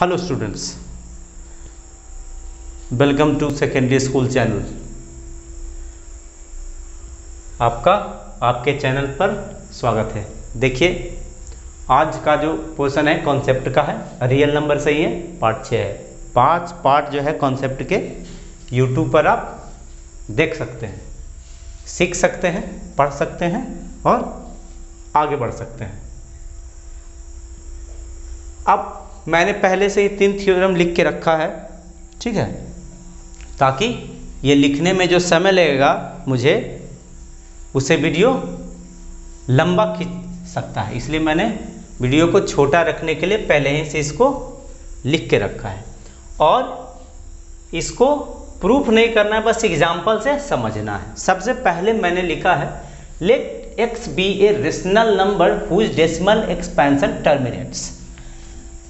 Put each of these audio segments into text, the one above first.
Hello students, welcome to secondary school channel. आपका आपके channel पर स्वागत है। देखिए, आज का जो पोर्शन है कॉन्सेप्ट का है, रियल नंबर सही है, पार्ट 6 है। 5 पार्ट जो है कॉन्सेप्ट के यूट्यूब पर आप देख सकते हैं, सीख सकते हैं, पढ़ सकते हैं और आगे बढ़ सकते हैं। अब मैंने पहले से ही 3 थ्योरम लिख के रखा है, ठीक है, ताकि ये लिखने में जो समय लगेगा मुझे, उसे वीडियो लंबा खींच सकता है, इसलिए मैंने वीडियो को छोटा रखने के लिए पहले ही से इसको लिख के रखा है। और इसको प्रूफ नहीं करना है, बस एग्जाम्पल से समझना है। सबसे पहले मैंने लिखा है, let X be a rational number whose decimal expansion terminates.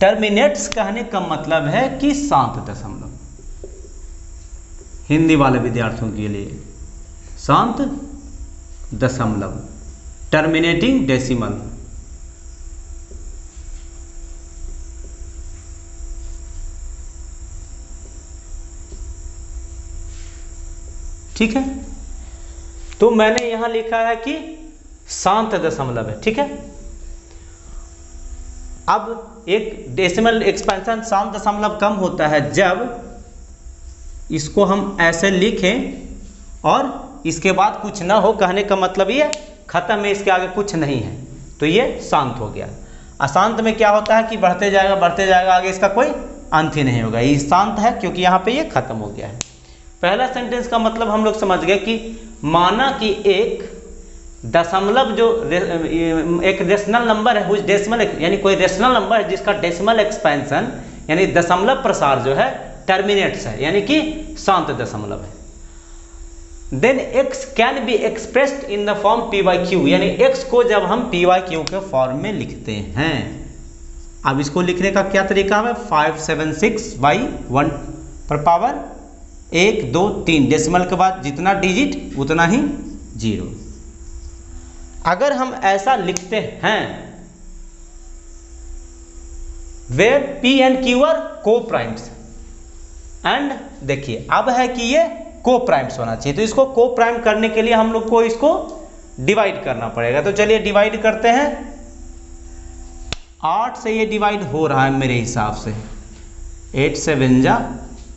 Terminates कहने का मतलब है कि शांत दशमलव, हिंदी वाले विद्यार्थियों के लिए शांत दशमलव, टर्मिनेटिंग डेसिमल। ठीक है, तो मैंने यहां लिखा है कि शांत दशमलव है, ठीक है। अब एक डेसिमल एक्सपेंशन शांत दशमलव कम होता है जब इसको हम ऐसे लिखें और इसके बाद कुछ ना हो, कहने का मतलब ये खत्म है, इसके आगे कुछ नहीं है, तो ये शांत हो गया। अशांत में क्या होता है कि बढ़ते जाएगा, आगे इसका कोई अंत ही नहीं होगा। ये शांत है क्योंकि यहाँ पे ये खत्म हो गया है। पहला सेंटेंस का मतलब हम लोग समझ गए कि माना कि एक दशमलव जो एक रेशनल नंबर है, हुज डेसिमल यानी कोई रेशनल नंबर है जिसका डेसिमल एक्सपेंशन यानी दशमलव प्रसार जो है टर्मिनेट्स है, यानी कि शांत दशमलव है। Then x can be expressed in the form p by q, यानी x को जब हम p by q के फॉर्म में लिखते हैं। अब इसको लिखने का क्या तरीका है, 576/1 पर पावर 1 2 3, डेसिमल के बाद जितना डिजिट उतना ही जीरो। अगर हम ऐसा लिखते हैं, where p and q are coprimes, and देखिए अब है कि ये को प्राइम्स होना चाहिए, तो इसको को प्राइम करने के लिए हम लोग को इसको डिवाइड करना पड़ेगा। तो चलिए डिवाइड करते हैं। 8 से ये डिवाइड हो रहा है मेरे हिसाब से, 8 7 जा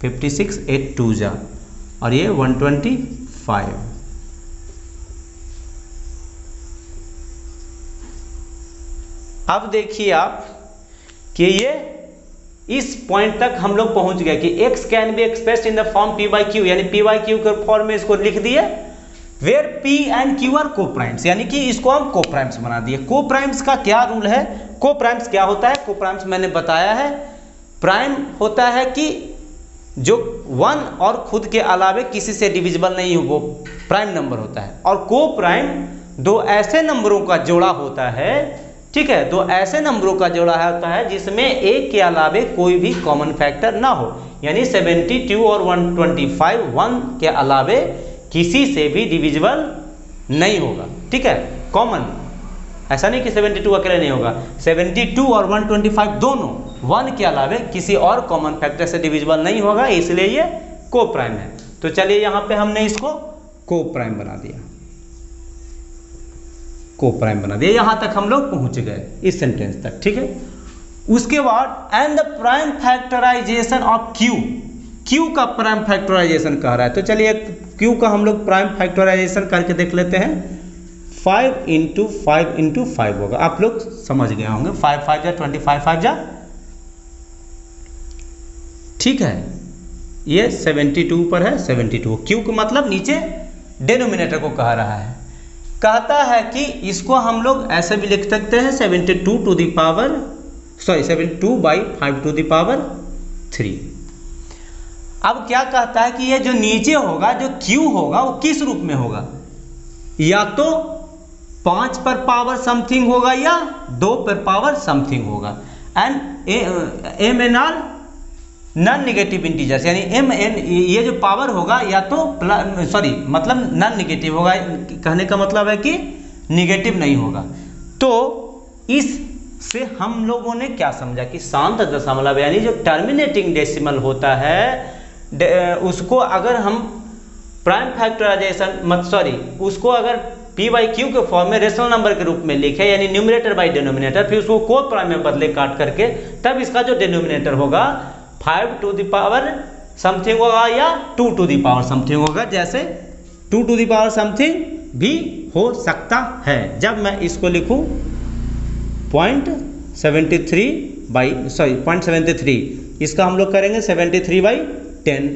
56, 8 2 जा, और ये 125। अब देखिए आप कि ये इस पॉइंट तक हम लोग पहुंच गए कि x can be expressed in the form p by q, यानी p by q के फॉर्म में इसको लिख दिए, where p and q are coprimes, यानी कि इसको हम को प्राइम्स बना दिए। को प्राइम्स का क्या रूल है, को प्राइम्स क्या होता है? को प्राइम्स मैंने बताया है, प्राइम होता है कि जो 1 और खुद के अलावे किसी से डिविजिबल नहीं हो, वो प्राइम नंबर होता है। और को प्राइम दो ऐसे नंबरों का जोड़ा होता है, ठीक है, दो ऐसे नंबरों का जोड़ा होता है जिसमें एक के अलावे कोई भी कॉमन फैक्टर ना हो, यानी 72 और 125 1 के अलावे किसी से भी डिविजिबल नहीं होगा, ठीक है, कॉमन। ऐसा नहीं कि 72 अकेले नहीं होगा, 72 और 125 दोनों 1 के अलावे किसी और कॉमन फैक्टर से डिविजिबल नहीं होगा, इसलिए ये को प्राइम है। तो चलिए यहाँ पे हमने इसको को प्राइम बना दिया, को प्राइम बना दिया। यहां तक हम लोग पहुंच गए इस सेंटेंस तक, ठीक है। उसके बाद and the prime factorisation of Q का प्राइम फैक्टराइजेशन कह रहा है, तो चलिए क्यू का हम लोग प्राइम फैक्टराइजेशन करके देख लेते हैं। 5 × 5 × 5 होगा, आप लोग समझ गए होंगे, 5 5 जा 25 5 जा, ठीक है। ये 72 पर है, 72 क्यू का मतलब नीचे डेनोमिनेटर को कह रहा है, कहता है कि इसको हम लोग ऐसे भी लिख सकते हैं 72 to the power 72/5 to the power 3। अब क्या कहता है कि ये जो नीचे होगा, जो क्यू होगा, वो किस रूप में होगा, या तो 5 पर पावर समथिंग होगा या 2 पर पावर समथिंग होगा, and M N are non negative integers, यानी एम एन ये जो पावर होगा या तो मतलब नॉन नेगेटिव होगा, कहने का मतलब है कि नेगेटिव नहीं होगा। तो इस से हम लोगों ने क्या समझा कि शांत दशमलव यानी जो टर्मिनेटिंग डेसिमल होता है उसको अगर हम प्राइम फैक्टराइजेशन उसको अगर पी बाई क्यू के फॉर्म में रेशनल नंबर के रूप में लिखे यानी न्यूमरेटर बाई डिनोमिनेटर, फिर उसको को प्राइम में बदले काट करके, तब इसका जो डिनोमिनेटर होगा 5 टू द पावर समथिंग होगा या 2 टू द पावर समथिंग होगा। जैसे 2 टू द पावर समथिंग भी हो सकता है। जब मैं इसको लिखूं 0.73, इसका हम लोग करेंगे 73/10।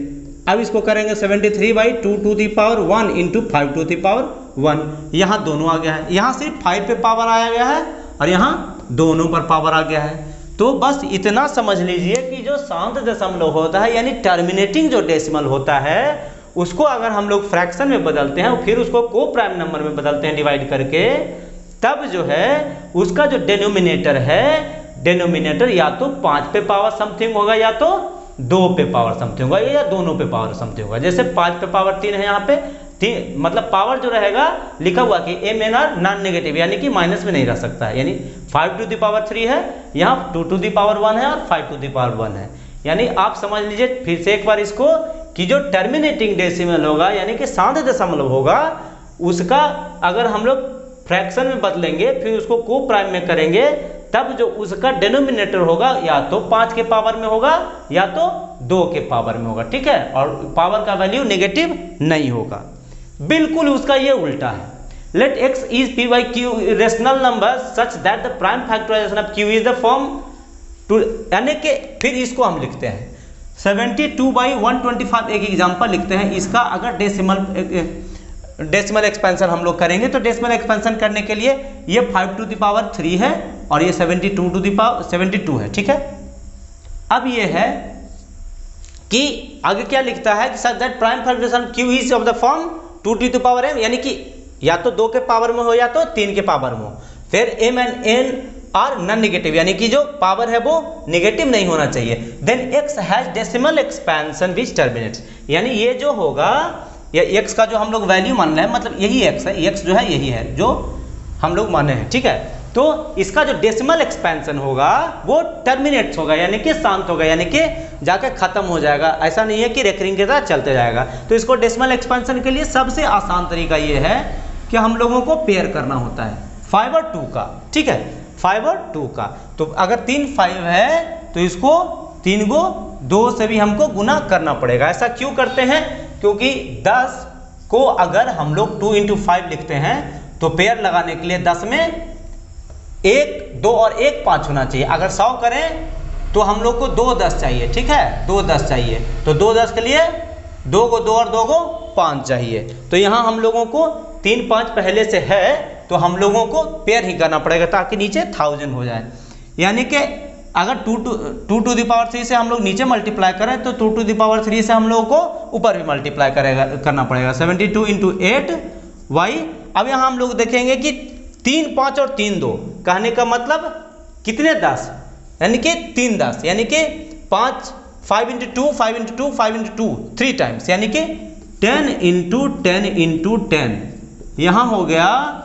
अब इसको करेंगे 73/2 to the power 1 into 5 to the power 1। यहाँ दोनों आ गया है, यहाँ सिर्फ 5 पे पावर आया गया है और यहाँ दोनों पर पावर आ गया है। तो बस इतना समझ लीजिए कि जो शांत दशमलव होता है यानी टर्मिनेटिंग जो डेसिमल होता है उसको अगर हम लोग फ्रैक्शन में बदलते हैं और फिर उसको को प्राइम नंबर में बदलते हैं डिवाइड करके, तब जो है उसका जो डिनोमिनेटर है, डिनोमिनेटर या तो 5 पे पावर समथिंग होगा या तो 2 पे पावर समथिंग होगा या दोनों पे पावर समथिंग होगा। जैसे 5 पे पावर 3 है, यहाँ पे 3 मतलब पावर जो रहेगा लिखा हुआ कि MNR नॉन नेगेटिव यानी कि माइनस में नहीं रह सकता है, यानी 5 टू द पावर 3 है, यहाँ 2 टू द पावर 1 है और 5 टू द पावर 1 है। यानी आप समझ लीजिए फिर से एक बार इसको कि जो टर्मिनेटिंग डेसिमल होगा यानी कि शांत दशमलव होगा उसका अगर हम लोग फ्रैक्शन में बदलेंगे फिर उसको को प्राइम में करेंगे, तब जो उसका डिनोमिनेटर होगा या तो 5 के पावर में होगा या तो 2 के पावर में होगा, ठीक है, और पावर का वैल्यू नेगेटिव नहीं होगा। बिल्कुल उसका ये उल्टा है। Let x is p by q rational number such that the prime factorisation of q is the form two, यानी कि फिर इसको हम लिखते हैं 72/125। एक एग्जांपल लिखते हैं इसका। अगर डेसिमल एक्सपेंशन हम लोग करेंगे तो डेसिमल एक्सपेंशन करने के लिए ये 5 टू द पावर 3 है और ये 72 टू द पावर 72 है, ठीक है। अब ये है कि आगे क्या लिखता है कि such that prime factorisation q is of the form 2 to the power m, यानी कि या तो 2 के पावर में हो या तो 3 के पावर में हो। फिर m and n are non negative यानी कि जो पावर है वो नेगेटिव नहीं होना चाहिए। Then x has decimal expansion which terminates, यानी ये जो होगा या x का जो हम लोग वैल्यू मान रहे हैं मतलब यही x है, x जो है यही है जो हम लोग माने हैं, ठीक है। तो इसका जो डेसिमल एक्सपेंशन होगा वो टर्मिनेट्स होगा यानी कि शांत होगा, यानी कि जाके खत्म हो जाएगा। ऐसा नहीं है कि रेकरिंग के साथ चलते जाएगा। तो इसको डेसिमल एक्सपेंशन के लिए सबसे आसान तरीका ये है कि हम लोगों को पेयर करना होता है 5 और 2 का, ठीक है, 5 और 2 का। तो अगर 3 5 है तो इसको 3 को 2 से भी हमको गुना करना पड़ेगा। ऐसा क्यों करते हैं? क्योंकि 10 को अगर हम लोग 2 × 5 लिखते हैं तो पेयर लगाने के लिए 10 में 1 2 और 1 5 होना चाहिए। अगर 100 करें तो हम लोग को 2 10 चाहिए, ठीक है, 2 10 चाहिए। तो 2 10 के लिए 2 को 2 और 2 को 5 चाहिए। तो यहाँ हम लोगों को 3 5 पहले से है तो हम लोगों को पेयर ही करना पड़ेगा ताकि नीचे 1000 हो जाए। यानी कि अगर 2 टू द पावर 3 से हम लोग नीचे मल्टीप्लाई करें तो 2 टू द पावर 3 से हम लोगों को ऊपर भी मल्टीप्लाई करना पड़ेगा 72 × 8 y। अब यहाँ हम लोग देखेंगे कि 3 5 और 3 2 कहने का मतलब कितने 10 यानी कि 3 10 यानी कि 5 × 2 5 × 2 5 × 2 3 टाइम्स यानी कि 10 × 10 × 10 यहाँ हो गया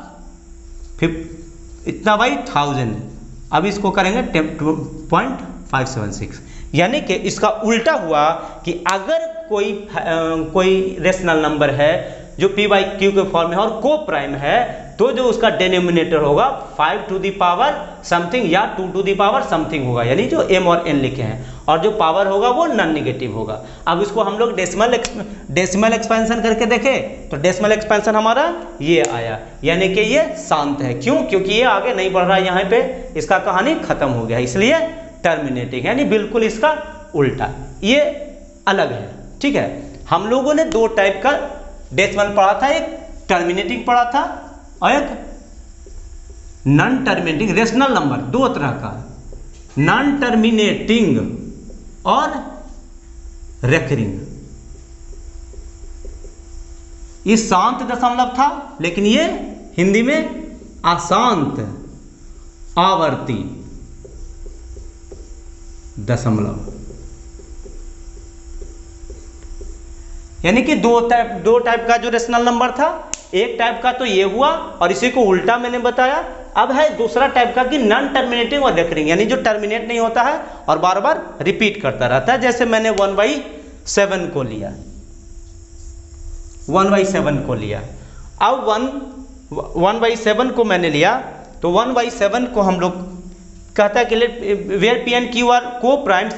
इतना बाई 1000। अब इसको करेंगे 10.576 यानी कि इसका उल्टा हुआ कि अगर कोई रेशनल नंबर है जो p बाई क्यू के फॉर्म में है और को प्राइम है तो जो उसका डिनोमिनेटर होगा 5 टू द पावर समथिंग या 2 टू द पावर समथिंग होगा, यानी जो m और n लिखे हैं, और जो पावर होगा वो नॉन नेगेटिव होगा। अब इसको हम लोग डेसिमल एक्सपेंशन करके देखें तो डेसिमल एक्सपेंशन हमारा ये आया, यानी कि ये शांत है। क्यों? क्योंकि ये आगे नहीं बढ़ रहा है, यहाँ पे इसका कहानी खत्म हो गया, इसलिए टर्मिनेटिंग, यानी बिल्कुल इसका उल्टा, ये अलग है, ठीक है। हम लोगों ने 2 टाइप का डेसिमल पढ़ा था, एक टर्मिनेटिंग पढ़ा था और एक नॉन टर्मिनेटिंग। रेशनल नंबर 2 तरह का, नॉन टर्मिनेटिंग और रेकरिंग। ये शांत दशमलव था लेकिन ये हिंदी में अशांत आवर्ती दशमलव, यानी कि 2 टाइप का जो रेशनल नंबर था, एक टाइप का तो ये हुआ और इसी को उल्टा मैंने बताया, अब है दूसरा टाइप का कि नॉन टर्मिनेटिंग और रेकरिंग, यानी जो टर्मिनेट नहीं होता है और बार बार रिपीट करता रहता है। जैसे मैंने 1/7 को लिया, 1/7 को लिया। अब 1/7 को मैंने लिया तो 1/7 को हम लोग कहता है कि where p and q are coprimes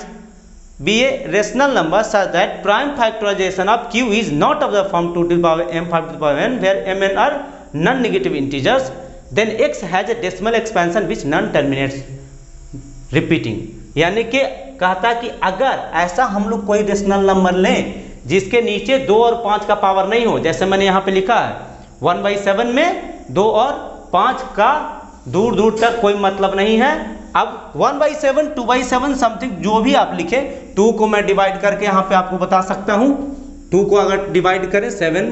be a rational number such that prime factorisation of q is not of the form 2 to the power m 5 to the power n where m n are non negative integers then x has a decimal expansion which non terminates repeating। यानी कि कहता है कि अगर ऐसा हम लोग कोई रेशनल नंबर लें जिसके नीचे 2 और 5 का पावर नहीं हो, जैसे मैंने यहाँ पे लिखा है 1/7 में 2 और 5 का दूर दूर तक कोई मतलब नहीं है। अब 1/7 2/7 समथिंग जो भी आप लिखे, 2 को मैं डिवाइड करके यहाँ पे आपको बता सकता हूँ। 2 को अगर डिवाइड करें 7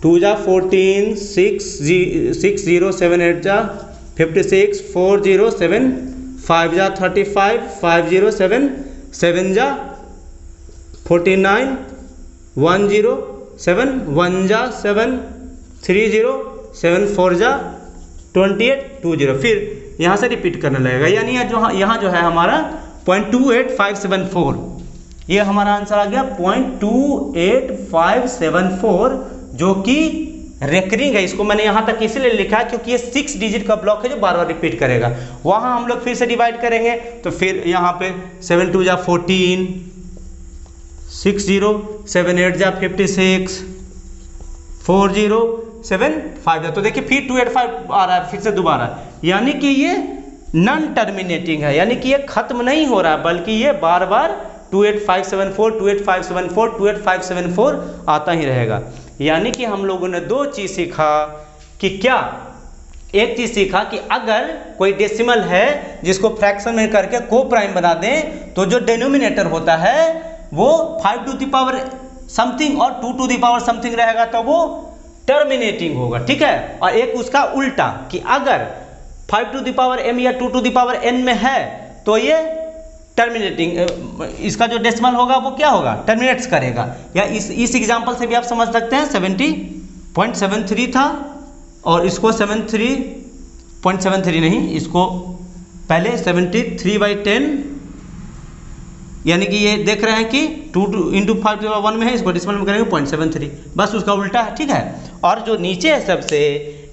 2 जा 14 6 0 7 8 जा 56 4 0 7 5 जा 35 5 0 7 7 जा 49 1 0 7 1 जा 7 3 0 7 4 जा 28 2 0। फिर यहाँ से रिपीट करने लगेगा, यानी यहाँ जो है हमारा 0.28574, ये हमारा आंसर आ गया 0.28574, जो कि रेकरिंग है। इसको मैंने यहाँ तक इसीलिए लिखा है क्योंकि ये 6 डिजिट का ब्लॉक है जो बार बार रिपीट करेगा। वहाँ हम लोग फिर से डिवाइड करेंगे तो फिर यहाँ पे 7 2 जा 14 6 0 7 8 जा 56 4 0 7 5 जा, तो देखिए फिर 285 आ रहा है फिर से दोबारा, यानी कि ये नॉन टर्मिनेटिंग है, यानी कि ये खत्म नहीं हो रहा है बल्कि ये बार बार 28574 28574 28574 आता ही रहेगा। यानी कि हम लोगों ने 2 चीज़ सीखा कि क्या, एक चीज़ सीखा कि अगर कोई डेसिमल है जिसको फ्रैक्शन में करके को प्राइम बना दें तो जो डिनोमिनेटर होता है वो 5 to the power समथिंग और 2 to the power समथिंग रहेगा तो वो टर्मिनेटिंग होगा, ठीक है। और एक उसका उल्टा कि अगर 5 to the power m या 2 to the power n में है तो ये टर्मिनेटिंग, इसका जो डेसिमल होगा वो क्या होगा, टर्मिनेट्स करेगा। या इस एग्जांपल से भी आप समझ सकते हैं 70.73 था और इसको 73.73 नहीं, इसको पहले 73/10, यानी कि ये देख रहे हैं कि 2 × 5 to the power 1 में है, इसको डेसिमल में करेंगे 0.73, बस उसका उल्टा है, ठीक है। और जो नीचे है सबसे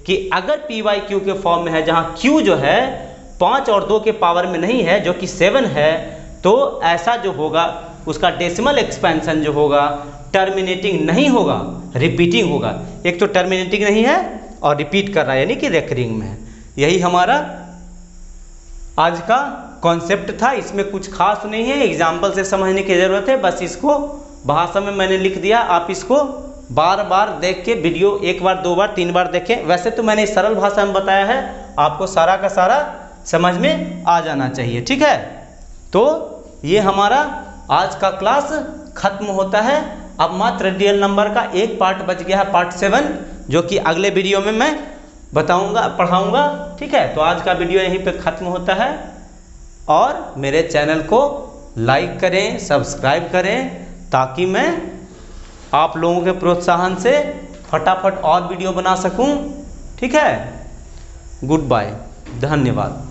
कि अगर p/q के फॉर्म में है जहाँ q जो है 5 और 2 के पावर में नहीं है जो कि 7 है, तो ऐसा जो होगा उसका डेसिमल एक्सपेंशन जो होगा टर्मिनेटिंग नहीं होगा, रिपीटिंग होगा। एक तो टर्मिनेटिंग नहीं है और रिपीट कर रहा है यानी कि रेकरिंग में है। यही हमारा आज का कॉन्सेप्ट था, इसमें कुछ खास नहीं है, एग्जाम्पल से समझने की ज़रूरत है, बस इसको भाषा में मैंने लिख दिया। आप इसको बार बार देख के वीडियो 1 बार 2 बार 3 बार देखें। वैसे तो मैंने सरल भाषा में बताया है, आपको सारा का सारा समझ में आ जाना चाहिए, ठीक है। तो ये हमारा आज का क्लास खत्म होता है। अब मात्र रियल नंबर का एक पार्ट बच गया है, पार्ट 7, जो कि अगले वीडियो में मैं बताऊंगा, पढ़ाऊंगा, ठीक है। तो आज का वीडियो यहीं पे ख़त्म होता है और मेरे चैनल को लाइक करें, सब्सक्राइब करें, ताकि मैं आप लोगों के प्रोत्साहन से फटाफट और वीडियो बना सकूं, ठीक है। गुड बाय, धन्यवाद।